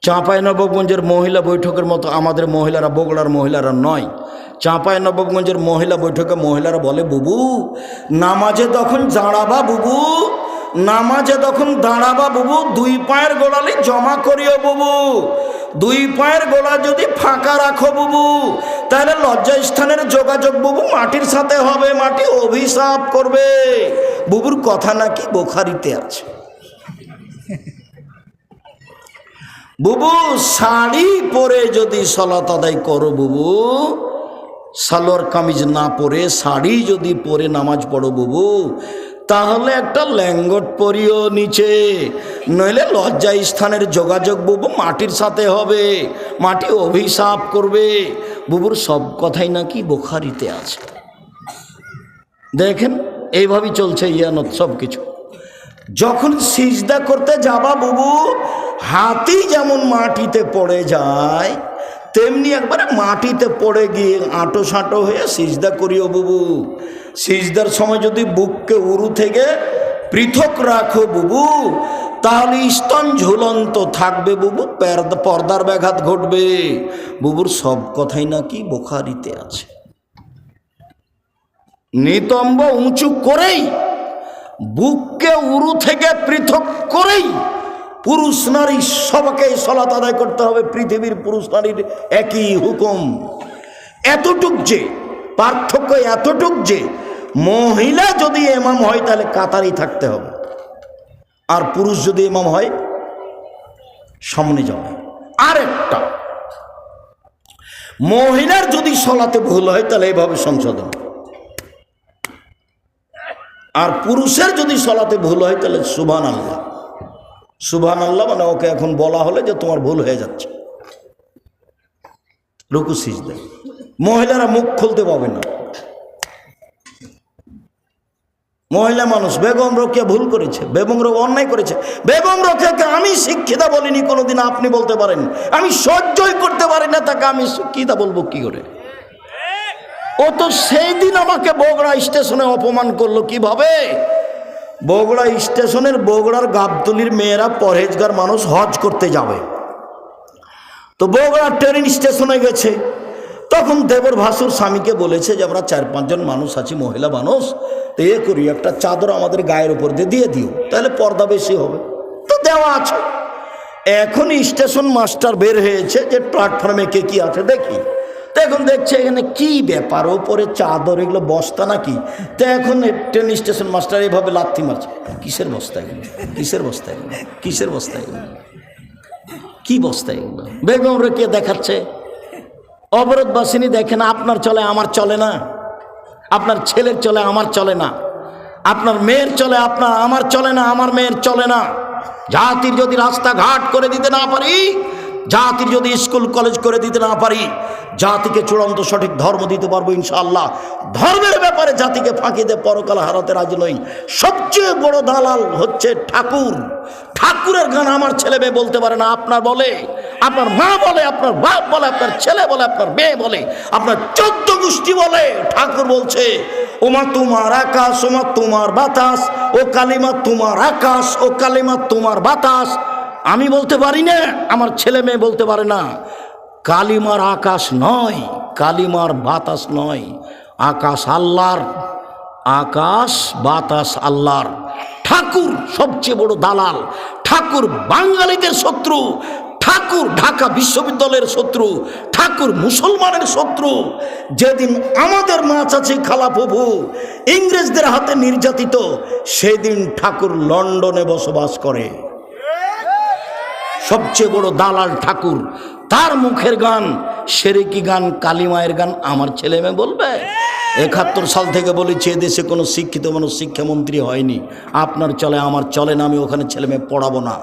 চাঁপাইনবাবগঞ্জের মহিলা বৈঠকের মতো আমাদের মহিলারা, বগুড়ার মহিলারা নয়। চাঁপাইনবাবগঞ্জের মহিলা বৈঠকে মহিলারা বলে, বুবু নামাজে তখন দাঁড়াবা বুবু, নামাজে তখন দাঁড়াবা বুবু, দুই পায়ের গোড়ালি জমা করিও বুবু, দুই পায়ের গোড়া যদি ফাঁকা রাখো বুবু, তাহলে লজ্জাস্থানের যোগাযোগ বুবু মাটির সাথে হবে, মাটি অভিশাপ করবে। বুবুর কথা নাকি বুখারীতে আছে। বুবু শাড়ি পরে যদি সালাত আদায় করো বুবু, সালোয়ার কামিজ না পরে শাড়ি যদি পরে নামাজ পড়ো বুবু, তাহলে একটা ল্যাঙ্গট পরিও নিচে, নইলে লজ্জা স্থানের যোগাযোগ বুবু মাটির সাথে হবে, মাটি অভিশাপ করবে। বুবুর সব কথাই নাকি বুখারীতে আছে। দেখেন এইভাবেই চলছে ইয়ানত সব কিছু। যখন সিজদা করতে যাবা বুবু, হাতি যেমন মাটিতে পড়ে যায়, তেমনি একবারে মাটিতে পড়ে গিয়ে আঁটো সাঁটো হয়ে সিজদা করিও বুবু। সিজদার সময় যদি বুককে উরু থেকে পৃথক রাখো বুবু, তাহলে স্তন ঝুলন্ত থাকবে বুবু, পর্দার ব্যাঘাত ঘটবে। বুবুর সব কথাই নাকি বুখারীতে আছে। নিতম্ব উঁচু করেই, বুককে উরু থেকে পৃথক করেই পুরুষ নারী সবাইকে সালাত আদায় করতে হবে। পৃথিবীর পুরুষ নারীর একই হুকুম। এতটুক যে পার্থক্য, এতটুক যে মহিলা যদি ইমাম হয় তাহলে কাতারেই থাকতে হবে, আর পুরুষ যদি ইমাম হয় সামনে যাবে। আর একটা, মহিলার যদি সালাতে ভুল হয় তাহলে এইভাবে সংশোধন, আর পুরুষের যদি সালাতে ভুল হয় তাহলে সুবহানাল্লাহ। সুবহানাল্লাহ মানে ওকে এখন বলা হলে যে তোমার ভুল হয়ে যাচ্ছে, রুকু সিজদা। মহিলারা মুখ খুলতে পাবে না। মহিলা মানুষ, বেগম রোকেয়া ভুল করেছে, বেগম রোকেয়া অন্যায় করেছে। বেগম রোকেয়াকে আমি শিক্ষিতা বলিনি কোনোদিন, আপনি বলতে পারেন। আমি সহ্যই করতে পারি না তাকে আমি শিক্ষিতা বলবো কি করে? ও তো সেই দিন আমাকে বগুড়া স্টেশনে অপমান করলো। কিভাবে? বগুড়া স্টেশনের, বগুড়ার গাবতলির মেয়েরা পরহেজগার মানুষ, হজ করতে যাবে। তো বগুড়া ট্রেন স্টেশনে গেছে, তখন দেবর ভাসুর স্বামীকে বলেছে যে আমরা 4-5 জন মানুষ আছি, মহিলা মানুষ, তো এ করি একটা চাদর আমাদের গায়ের উপর দিয়ে দিও, তাহলে পর্দা বেশি হবে। তো দেওয়া আছে। এখন স্টেশন মাস্টার বের হয়েছে যে প্ল্যাটফর্মে কে কি আছে দেখি। তো এখন দেখছে এখানে কি ব্যাপার, ওপরে চাদর, এগুলো বস্তা নাকি? তো এখন ট্রেন স্টেশন মাস্টার এইভাবে লাথি মারছে, কিসের বস্তা এগুলো, কিসের বস্তা এগুলো, কিসের বস্তা এগুলো, কি বস্তা এগুলো? বেগম রোকেয়া দেখাচ্ছে। অবরোধবাসিনী দেখেন, আপনার চলে আমার চলে না, আপনার ছেলের চলে আমার চলে না, আপনার মেয়ের চলে আপনার আমার চলে না, আমার মেয়ের চলে না। জাতির যদি রাস্তাঘাট করে দিতে না পারি, জাতির যদি স্কুল কলেজ করে দিতে না পারি, জাতিকে চূড়ান্ত সঠিক ধর্ম দিতে পারবো ইনশাআল্লাহ। ধর্মের ব্যাপারে জাতিকে ফাঁকি দিয়ে পরকাল হারাতে রাজি নই। সবচেয়ে বড় দালাল হচ্ছে ঠাকুর। ঠাকুরের গান আমার ছেলে মেয়ে বলতে পারে না, আপনার বলে, আপনার মা বলে, আপনার বাপ বলে, আপনার ছেলে বলে, আপনার মেয়ে বলে, আপনার 14 গোষ্ঠী বলে। ঠাকুর বলছে, ওমা তোমার আকাশ, ওমা তোমার বাতাস, ও কালিমা তোমার আকাশ, ও কালিমা তোমার বাতাস। আমি বলতে পারি না, আমার ছেলে মেয়ে বলতে পারে না। কালিমার আকাশ নয়, কালিমার বাতাস নয়, আকাশ আল্লাহর, আকাশ বাতাস আল্লাহর। ঠাকুর সবচেয়ে বড় দালাল। ঠাকুর বাঙালিদের শত্রু, ঠাকুর ঢাকা বিশ্ববিদ্যালয়ের শত্রু, ঠাকুর মুসলমানের শত্রু। যেদিন আমাদের মা চাচি খালা প্রভু ইংরেজদের হাতে নির্যাতিত, সেদিন ঠাকুর লন্ডনে বসবাস করে। সবচেয়ে বড় দালাল ঠাকুর। তার মুখের গান, সেরেকি গান, কালিমায়ের গান আমার ছেলে মেয়ে বলবে? 71 সাল থেকে বলেছি এদেশে কোনো শিক্ষিত মানুষ শিক্ষামন্ত্রী হয়নি। আপনার চলে আমার চলে না, আমি ওখানে ছেলে মেয়ে পড়াবো না।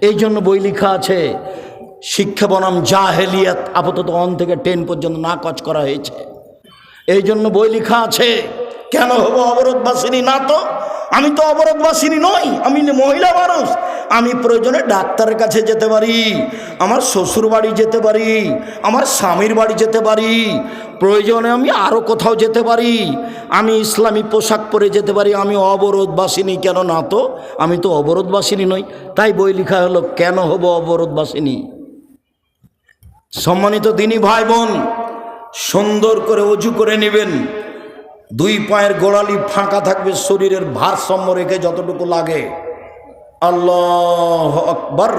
এই জন্য বই লেখা আছে, শিক্ষা বনাম জাহেলিয়াত, আপাতত 1 থেকে 10 পর্যন্ত নাকচ করা হয়েছে। এই জন্য বই লেখা আছে, কেন হব অবরোধবাসিনী? না তো, আমি তো অবরোধবাসিনী নই, আমি মহিলা মানুষ। আমি প্রয়োজনে ডাক্তারের কাছে যেতে পারি, আমার শ্বশুর বাড়ি যেতে পারি, আমার স্বামীর বাড়ি যেতে পারি, প্রয়োজনে আমি আরও কোথাও যেতে পারি, আমি ইসলামী পোশাক পরে যেতে পারি। আমি অবরোধবাসিনী কেন? না তো, আমি তো অবরোধবাসিনী নই। তাই বই লেখা হলো কেন হব অবরোধবাসিনী। সম্মানিত দিনী ভাই বোন, সুন্দর করে অজু করে নেবেন, দুই পায়ের গোড়ালি ফাঁকা থাকবে, শরীরের ভারসাম্য রেখে যতটুকু লাগে। আল্লাহ আকবার,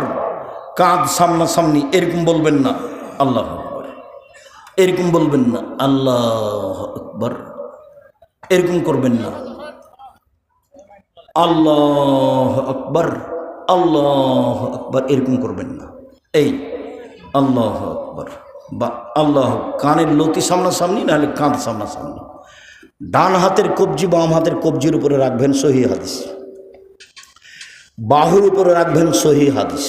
কাঁধ সামনাসামনি, এরকম বলবেন না আল্লাহ আকবার, এরকম বলবেন না আল্লাহ আকবার, এরকম করবেন না আল্লাহ আকবার, আল্লাহ আকবার, এরকম করবেন না। এই আল্লাহ আকবার বা আল্লাহ, কানের লতি সামনাসামনি, নাহলে কাঁধ সামনাসামনি। ডান হাতের কবজি বাম হাতের কবজির উপরে রাখবেন, সহিহ হাদিস। বাহুর উপরে রাখবেন, সহিহ হাদিস।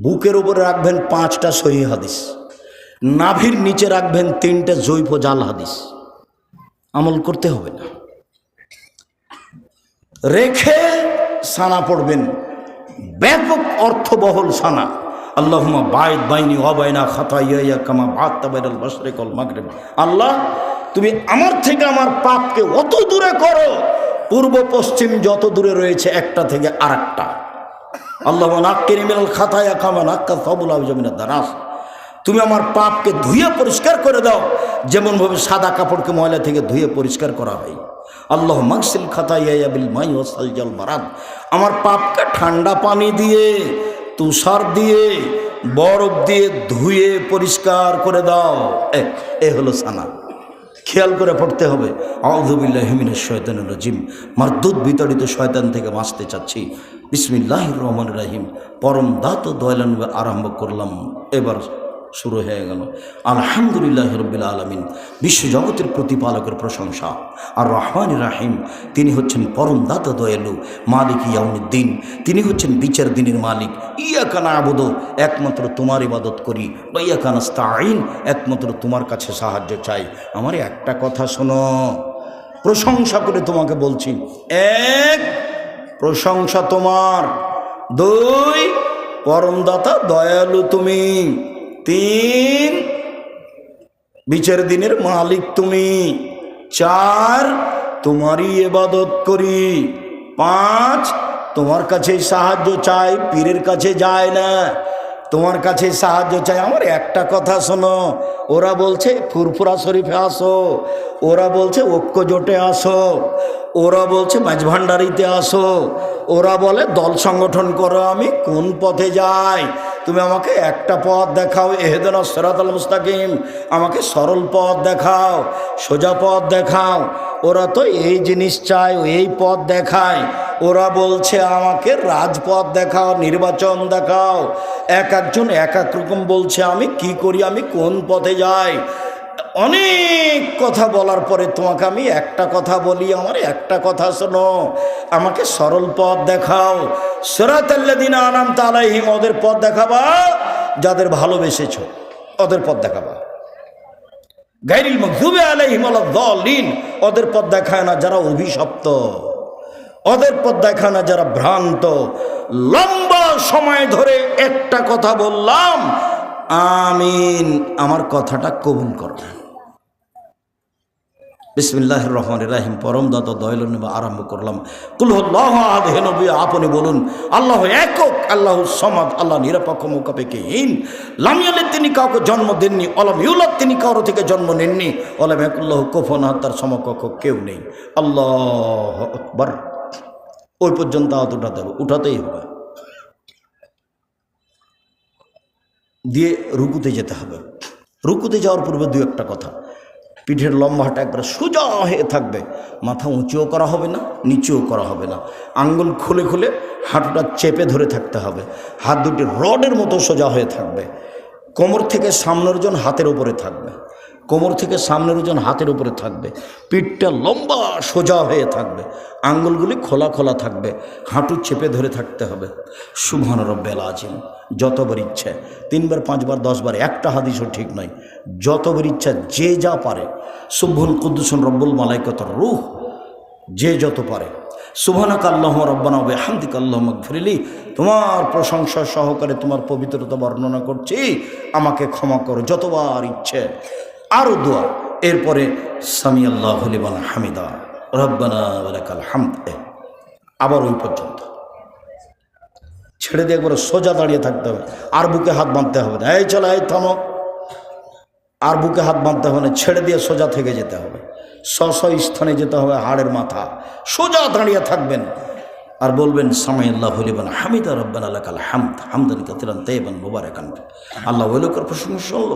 বুকের উপরে রাখবেন 5টা সহিহ হাদিস। নাভির নিচে রাখবেন 3টে জৈব জাল হাদিস। আমল করতে হবে না, রেখে সানা পড়বেন, ব্যাপক অর্থবহল সানা। আল্লাহুম্মা বাইদ বাইনি ওয়া বাইনা খাতায়ায়া কামা বা'আতা বাইনাল মাশরিক ওয়াল মাগরিব। আল্লাহ, তুমি আমার থেকে আমার পাপকে অত দূরে করো, পূর্ব পশ্চিম যত দূরে রয়েছে একটা থেকে আরেকটা। আল্লাহুম্মা নাক্কিনি মিনাল খাতায়া কামা নাক্কা সাবুল আবজা মিনাদ দারাস। তুমি আমার পাপকে ধুয়ে পরিষ্কার করে দাও, যেমনভাবে সাদা কাপড়কে ময়লা থেকে ধুয়ে পরিষ্কার করা হয়। আল্লাহ মাগসিল খাতায়া বিল মাই ওয়াস সালজাল বারাদ। আমার পাপকে ঠান্ডা পানি দিয়ে, তুষার দিয়ে, বরফ দিয়ে ধুয়ে পরিষ্কার করে দাও। এ হলো সানা। খেয়াল করে পড়তে হবে। আউযু বিল্লাহি মিনাশ শাইতানির রাজিম। মারদুদ বিতাড়িত শয়তান থেকে বাঁচতে চাচ্ছি। বিসমিল্লাহির রহমানির রহিম। পরম দাত দয়ালু আরম্ভ করলাম। এবার শুরু হয়ে গেল। আলহামদুলিল্লাহি রাব্বিল আলামিন। বিশ্বজগতের প্রতিপালকের প্রশংসা। আর রহমানির রহিম, তিনি হচ্ছেন পরম দাতা দয়ালু, মালিক ইয়াউমিদ্দিন, তিনি হচ্ছেন বিচার দিনের মালিক। ইয়াকা না'বুদু, একমাত্র তোমার ইবাদত করি, ওয়া ইয়াকা নাস্তাঈন, একমাত্র তোমার কাছে সাহায্য চাই। আমার একটা কথা শোনো, প্রশংসা করে তোমাকে বলছি। 1, প্রশংসা তোমার। 2, পরম দাতা দয়ালু তুমি। 3, বিচার দিনের মালিক তুমি। 4, তোমারই ইবাদত করি। 5, তোমার কাছে সাহায্য চাই, পীরের কাছে যায় না, তোমার কাছে সাহায্য চাই। আমার একটা কথা শোনো, ওরা বলছে ফুরফুরা শরীফে আসো, ওরা বলছে ঐক্য জোটে আসো, ওরা বলছে মাঝভান্ডারিতে আসো, ওরা বলে দল সংগঠন করো। আমি কোন পথে যাই? তুমি আমাকে একটা পথ দেখাও, ইহদিনাস সিরাতাল মুস্তাকিম, আমাকে সরল পথ দেখাও, সোজা পথ দেখাও। ওরা তো এই জিনিস চায়, এই পথ দেখায়। ওরা বলছে আমাকে রাজপথ দেখাও, নির্বাচন দেখাও। এক একজন এক এক রকম বলছে। আমি কি করি? আমি কোন পথে যাই? অনেক কথা বলার পরে তোমাকে আমি একটা কথা বলি, আমার একটা কথা শোনো, আমাকে সরল পথ দেখাও। সিরাতাল্লাযিনা আনআমতা আলাইহিম, ওদের পথ দেখাবা যাদের ভালোবেসেছো, ওদের পথ দেখাবা। গায়রিল মাগযুবি আলাইহিম ওয়ালাদ-দাল্লিন, ওদের পথ দেখায় না যারা অভিশপ্ত, ওদের পথ দেখায় না যারা ভ্রান্ত। লম্বা সময় ধরে একটা কথা বললাম, আমিন, আমার কথাটা কবুল করো। বিসমিল্লাহির রহমানির রহিম। পরম দাতা দয়ালু নেবা আরম্ভ করলাম। কুল হুয়াল্লাহু আহাদ, হে নবী আপনি বলুন আল্লাহ একক, আল্লাহু সামাদ, আল্লাহ নিরপেক্ষ মুখাপেক্ষহীন। লাম ইয়ালিদ, তিনি কাউকে জন্ম দেননি, ওয়ালাম ইউলাদ, তিনি কারো থেকে জন্ম নেননি, ওয়ালাম ইয়াকুল্লাহু কুফুওয়ান আহাদ, তার সমকক্ষ কেউ নেই। আল্লাহু আকবার। ওই পর্যন্ত হাত উঠাতে হবে, উঠাতেই হবে, দিয়ে রুকুতে যেতে হবে। রুকুতে যাওয়ার পূর্বে 2-1টা কথা। পিঠের লম্বাটা একবার সোজা হয়ে থাকবে, মাথা উঁচুও করা হবে না, নিচুও করা হবে না। আঙ্গুল খুলে খুলে হাঁটুটা চেপে ধরে থাকতে হবে। হাত দুটি রডের মতো সোজা হয়ে থাকবে। কোমর থেকে সামনের জন হাতের উপরে থাকবে। কোমর থেকে সামনের ওজন হাতের উপরে থাকবে, পিঠটা লম্বা সোজা হয়ে থাকবে, আঙ্গুলগুলি খোলা খোলা থাকবে, হাঁটু চেপে ধরে থাকতে হবে। সুবহান রব্বিল আযীম, যতবার ইচ্ছে 3 বার 5 বার 10 বার, একটা হাদিসও ঠিক নয়, যতবার ইচ্ছা যে যা পারে। সুবহান কুদ্দুসুন রব্বুল মালাইকাতুর রূহ, যে যত পারে। সুবহানাকা আল্লাহুম্মা রাব্বানা ওয়া বিহামদিকা আল্লাহুম্মা ইগফিরলি, তোমার প্রশংসা সহকারে তোমার পবিত্রতা বর্ণনা করছি, আমাকে ক্ষমা করো, যতবার ইচ্ছে। আরও দোয়া, এরপরে সামি আল্লাহু লিমান হামিদা রব্বানা ওয়া লাকাল হামদ, আবার ওই পর্যন্ত ছেড়ে দিয়ে একবার সোজা দাঁড়িয়ে থাকতে হবে, আর বুকে হাত বাঁধতে হবে না। এই চলো, এই থামো, আর বুকে হাত বাঁধতে হবে না, ছেড়ে দিয়ে সোজা থেকে যেতে হবে, স্ব স্থানে যেতে হবে, হাড়ের মাথা সোজা দাঁড়িয়ে থাকবেন আর বলবেন সামি আল্লাহু লিমান হামিদা রব্বানা লাকাল হামদ হামদান কাসীরান তাইয়িবান মুবারাকান। আল্লাহ ওই লোকের প্রশংসা শুনল,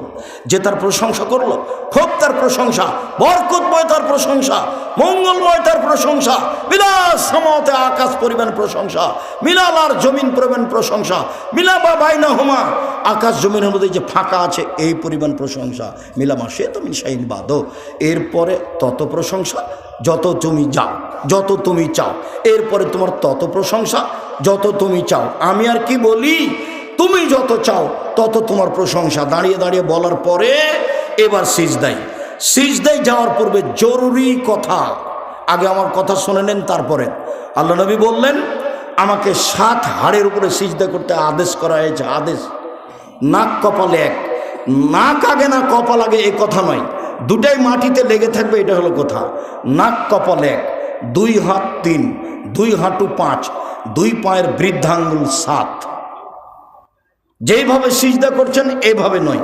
যে তার প্রশংসা করলো, খুব তার প্রশংসা, বরকতময় তার প্রশংসা, মঙ্গলময় তার প্রশংসা, বিলাস সামাওয়াতে আকাশ পরিমাণ প্রশংসা, মিলাল আর জমিন পরিমাণ প্রশংসা, মিলাবা বাইনাহুমা, আকাশ জমিনের মধ্যে যে ফাঁকা আছে এই পরিমাণ প্রশংসা, মিলামা সে তুমি শাইন বাদো। এরপরে তত প্রশংসা যত তুমি যাও, যত তুমি চাও, এরপরে তোমার তত প্রশংসা যত তুমি চাও। আমি আর কি বলি, তুমি যত চাও তত তোমার প্রশংসা। দাঁড়িয়ে দাঁড়িয়ে বলার পরে এবার সিজদায় যাওয়ার পূর্বে জরুরি কথা, আগে আমার কথা শুনে নেন, তারপরে আল্লাহ নবী বললেন আমাকে 7 হাড়ের উপরে সিজদা করতে আদেশ করা হয়েছে। আদেশ, নাক কপালে এক, নাক আগে না কপাল আগে এ কথা নয়, দুটাই মাটিতে লেগে থাকবে, এটা হলো কথা। নাক কপাল এক, 2 হাত 3, 2 হাঁটু 5, 2 পায়ের বৃদ্ধাঙ্গুল 7। যেইভাবে সিজদা করছেন এইভাবে নয়,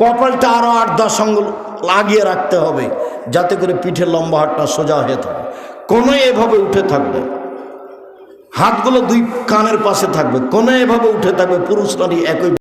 কপালটা আরও 8-10 আঙ্গুল লাগিয়ে রাখতে হবে, যাতে করে পিঠের লম্বা হাতটা সোজা হয়ে থাকে, কোনো এভাবে উঠে থাকবে, হাতগুলো 2 কানের পাশে থাকবে, কোনো এভাবে উঠে থাকবে, পুরুষ নারী একই।